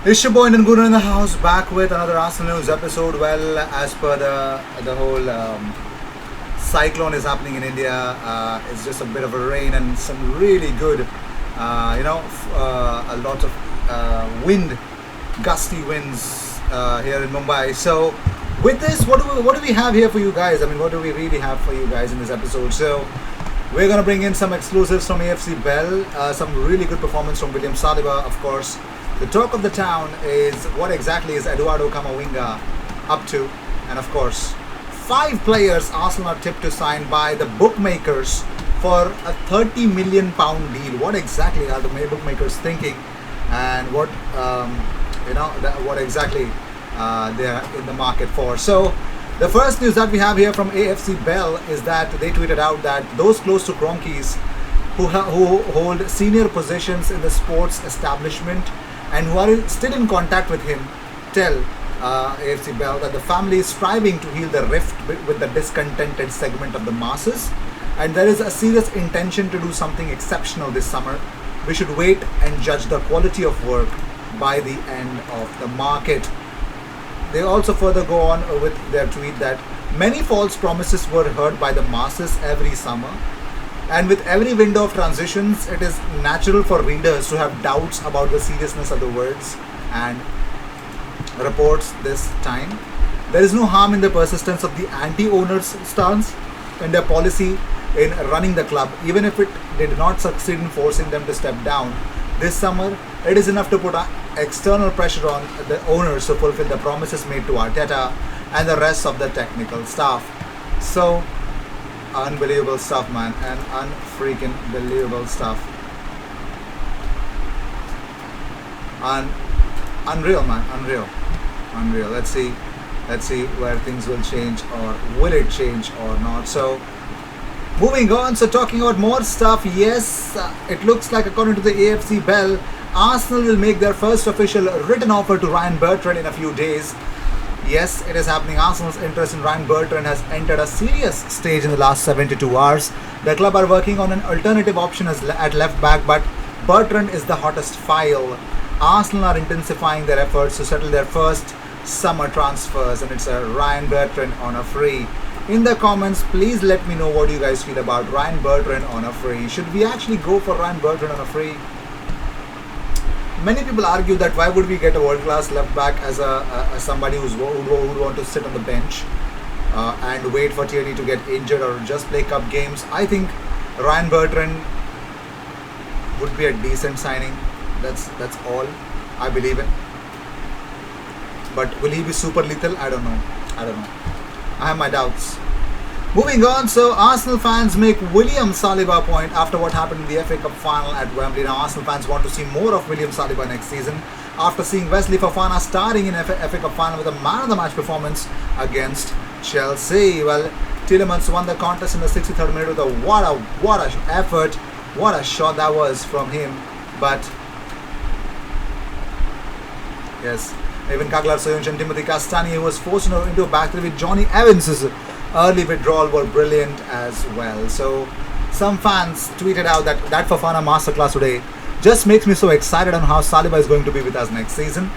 It's your boy Nanguna in the house, back with another Arsenal news episode. Well, as per the whole cyclone is happening in India, it's just a bit of a rain and some really good, a lot of wind, gusty winds here in Mumbai. So, with this, what do we have here for you guys? I mean, what do we really have for you guys in this episode? So, we're gonna bring in some exclusives from AFC Bell, some really good performance from William Saliba, of course. The talk of the town is what exactly is Eduardo Camavinga up to, and of course, 5 players Arsenal are tipped to sign by the bookmakers for a £30 million deal. What exactly are the bookmakers thinking, and what exactly they are in the market for? So, the first news that we have here from AFC Bell is that they tweeted out that those close to Kroenkes who hold senior positions in the sports establishment and who are still in contact with him tell AFC Bell that the family is striving to heal the rift with the discontented segment of the masses, and there is a serious intention to do something exceptional this summer. We should wait and judge the quality of work by the end of the market. They also further go on with their tweet that many false promises were heard by the masses every summer, and with every window of transitions, it is natural for readers to have doubts about the seriousness of the words and reports this time. There is no harm in the persistence of the anti-owners' stance and their policy in running the club, even if it did not succeed in forcing them to step down. This summer, it is enough to put external pressure on the owners to fulfill the promises made to Arteta and the rest of the technical staff. So, unbelievable stuff, man, and unfreaking believable stuff. Unreal, man, unreal. Let's see where things will change, or will it change or not. So, moving on, so talking about more stuff, yes, it looks like according to the AFC Bell, Arsenal will make their first official written offer to Ryan Bertrand in a few days. Yes, it is happening. Arsenal's interest in Ryan Bertrand has entered a serious stage in the last 72 hours. The club are working on an alternative option at left back, but Bertrand is the hottest file. Arsenal are intensifying their efforts to settle their first summer transfers, and it's a Ryan Bertrand on a free. In the comments, please let me know what you guys feel about Ryan Bertrand on a free. Should we actually go for Ryan Bertrand on a free? Many people argue that why would we get a world-class left back as somebody who would want to sit on the bench and wait for Tierney to get injured or just play cup games. I think Ryan Bertrand would be a decent signing. That's all I believe in. But will he be super lethal? I don't know. I have my doubts. Moving on, so Arsenal fans make William Saliba point after what happened in the FA Cup final at Wembley. Now Arsenal fans want to see more of William Saliba next season after seeing Wesley Fofana starting in FA Cup final with a man of the match performance against Chelsea. Well, Tielemans won the contest in the 63rd minute with a what a effort, what a shot that was from him. But yes, even Kaglar Soyuncu and Timothy Castagni, who was forced into a back three with Johnny Evans's early withdrawal, were brilliant as well. So some fans tweeted out that Fofana masterclass today just makes me so excited on how Saliba is going to be with us next season.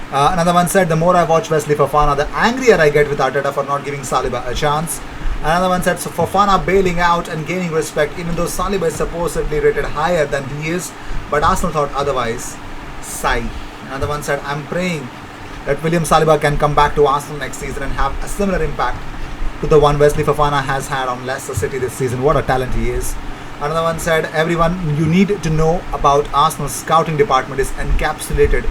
Another one said, the more I watch Wesley Fofana, the angrier I get with Arteta for not giving Saliba a chance. Another one said, so Fofana bailing out and gaining respect, even though Saliba is supposedly rated higher than he is, but Arsenal thought otherwise. Sigh. Another one said, I'm praying that William Saliba can come back to Arsenal next season and have a similar impact to the one Wesley Fofana has had on Leicester City this season. What a talent he is. Another one said, everyone you need to know about Arsenal's scouting department is encapsulated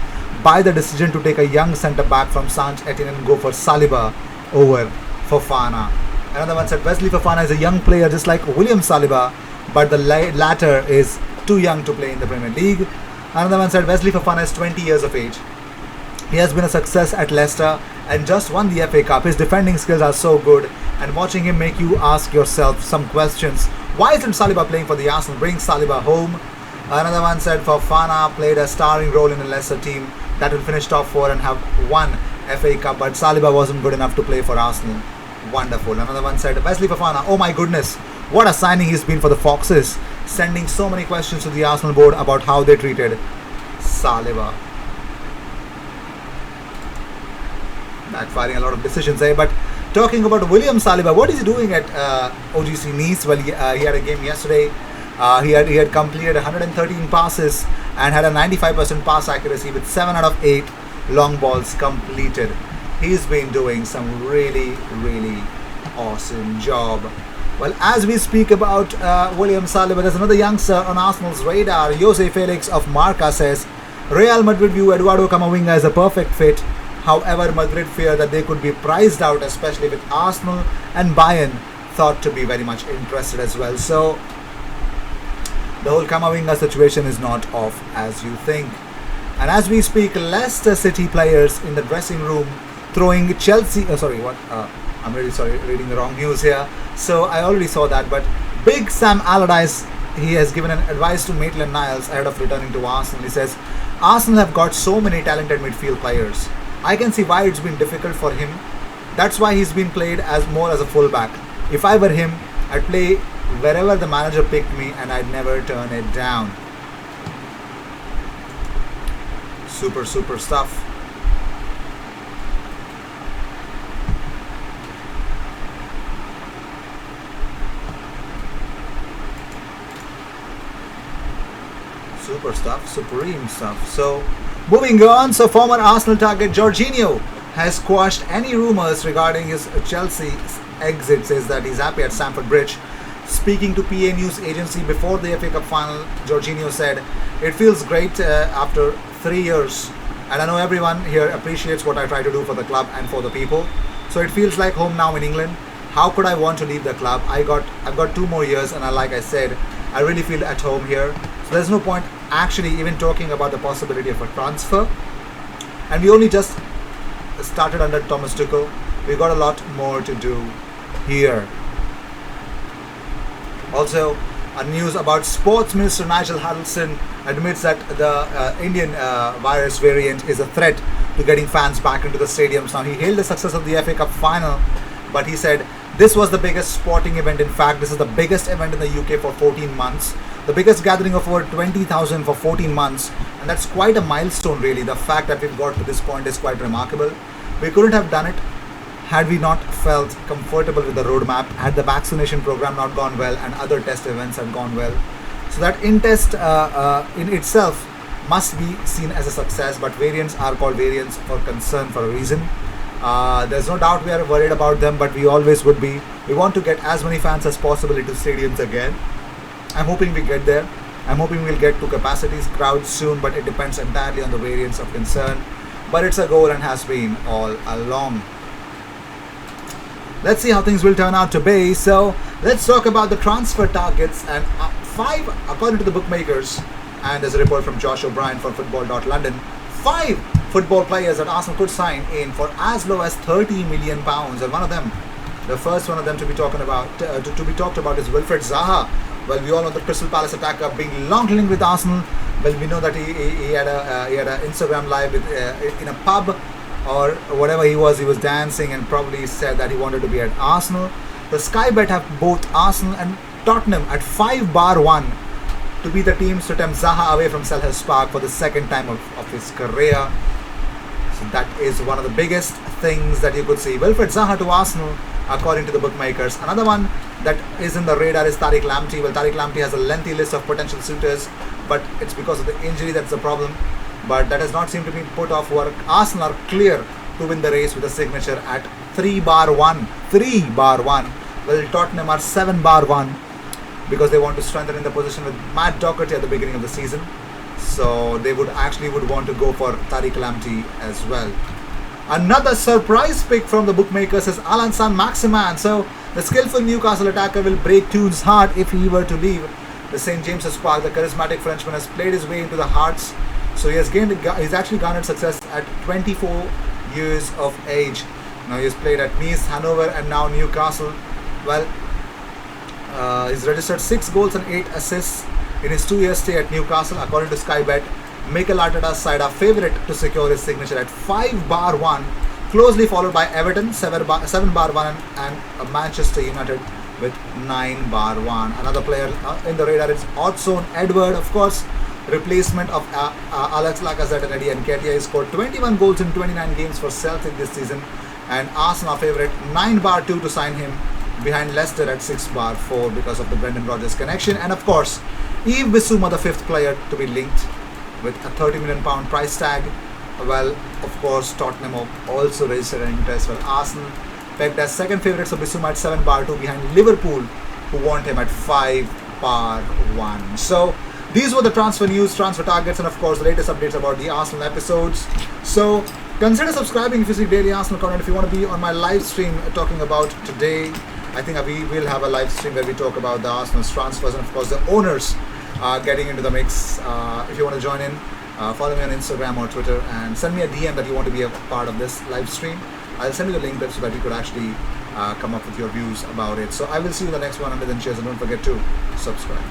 by the decision to take a young centre-back from Saint-Etienne and go for Saliba over Fofana. Another one said, Wesley Fofana is a young player just like William Saliba, but the latter is too young to play in the Premier League. Another one said, Wesley Fofana is 20 years of age. He has been a success at Leicester and just won the FA Cup. His defending skills are so good, and watching him make you ask yourself some questions. Why isn't Saliba playing for the Arsenal? Bring Saliba home. Another one said Fofana played a starring role in a Leicester team that will finish top 4 and have won FA Cup, but Saliba wasn't good enough to play for Arsenal. Wonderful. Another one said, Wesley Fofana, oh my goodness, what a signing he's been for the Foxes, sending so many questions to the Arsenal board about how they treated Saliba. backfiring a lot of decisions there. But talking about William Saliba, what is he doing at OGC Nice? Well, he had a game yesterday. He had completed 113 passes and had a 95% pass accuracy with 7 out of 8 long balls completed. He's been doing some really, really awesome job. Well, as we speak about William Saliba, there's another youngster on Arsenal's radar. Jose Felix of Marca says Real Madrid view Eduardo Camavinga as a perfect fit. However, Madrid fear that they could be priced out, especially with Arsenal and Bayern thought to be very much interested as well. So the whole Camavinga situation is not off as you think. And as we speak, Leicester City players in the dressing room throwing Chelsea. I'm really sorry, reading the wrong news here. So I already saw that. But Big Sam Allardyce, he has given an advice to Maitland-Niles ahead of returning to Arsenal. He says, Arsenal have got so many talented midfield players. I can see why it's been difficult for him. That's why he's been played as more as a fullback. If I were him, I'd play wherever the manager picked me and I'd never turn it down. Super stuff. Super stuff, supreme stuff. So, moving on. So, former Arsenal target Jorginho has quashed any rumors regarding his Chelsea exit. Says that he's happy at Stamford Bridge. Speaking to PA News Agency before the FA Cup final, Jorginho said, "It feels great after 3 years, and I know everyone here appreciates what I try to do for the club and for the people. So it feels like home now in England. How could I want to leave the club? I've got 2 more years, and like I said, I really feel at home here. So there's no point actually even talking about the possibility of a transfer. And we only just started under Thomas Tuchel. We've got a lot more to do here." Also, a news about Sports Minister Nigel Harrelson admits that the Indian virus variant is a threat to getting fans back into the stadiums. Now, he hailed the success of the FA Cup final, but he said, "This was the biggest sporting event. In fact, this is the biggest event in the UK for 14 months. The biggest gathering of over 20,000 for 14 months. And that's quite a milestone, really. The fact that we've got to this point is quite remarkable. We couldn't have done it had we not felt comfortable with the roadmap, had the vaccination program not gone well and other test events had gone well. So that in-test in itself must be seen as a success, but variants are called variants for concern for a reason. There's no doubt we are worried about them, but we always would be. We want to get as many fans as possible into stadiums again. I'm hoping we get there. I'm hoping we'll get to capacities, crowds soon, but it depends entirely on the variants of concern. But it's a goal and has been all along. Let's see how things will turn out to be. So let's talk about the transfer targets. And 5, according to the bookmakers, and there's a report from Josh O'Brien from football.london, 5 football players that Arsenal could sign in for as low as £30 million. And one of them, the first one of them to be talked about is Wilfred Zaha. Well, we all know the Crystal Palace attacker being long linked with Arsenal. Well, we know that he had an Instagram live in a pub or whatever he was dancing and probably said that he wanted to be at Arsenal. The Sky Bet have both Arsenal and Tottenham at 5-1 to be the teams to tempt Zaha away from Selhurst Park for the second time of his career. So that is one of the biggest things that you could see. Wilfred Zaha to Arsenal, according to the bookmakers. Another one that is in the radar is Tariq Lamptey. Well, Tariq Lamptey has a lengthy list of potential suitors, but it's because of the injury that's the problem. But that has not seemed to be put off work. Arsenal are clear to win the race with a signature at 3-1. 3-1. Well, Tottenham are 7-1 because they want to strengthen in the position with Matt Doherty at the beginning of the season. So they would want to go for Tariq Lamptey as well. Another surprise pick from the bookmakers is Alan Saint-Maximin. So the skillful Newcastle attacker will break Tune's heart if he were to leave the St. James's Park. The charismatic Frenchman has played his way into the hearts. So he's actually garnered success at 24 years of age. Now he's played at Nice, Hanover and now Newcastle. Well, he's registered 6 goals and 8 assists in his 2-year stay at Newcastle. According to Sky Bet, Mikel Arteta's side are favourite to secure his signature at 5-1, closely followed by Everton 7-1 and Manchester United with 9-1. Another player in the radar is Odsonne Edward, of course. replacement of Alex Lacazette and Eddie Nketiah. He scored 21 goals in 29 games for Celtic this season, and Arsenal are favourite 9-2 to sign him, behind Leicester at 6-4 because of the Brendan Rodgers connection. And of course, Yves Bissouma, the fifth player to be linked with a £30 million price tag. Well, of course, Tottenham also registered an interest, for Arsenal pegged as second favourites of Bissouma at 7-2 behind Liverpool, who want him at 5-1. So these were the transfer news, transfer targets, and of course the latest updates about the Arsenal episodes. So consider subscribing if you see daily Arsenal content. If you want to be on my live stream talking about today, I think we will have a live stream where we talk about the Arsenal's transfers and of course the owners getting into the mix. If you want to join in, follow me on Instagram or Twitter and send me a DM that you want to be a part of this live stream. I'll send you the link so that you could actually come up with your views about it. So I will see you in the next one. Until then, cheers, and don't forget to subscribe.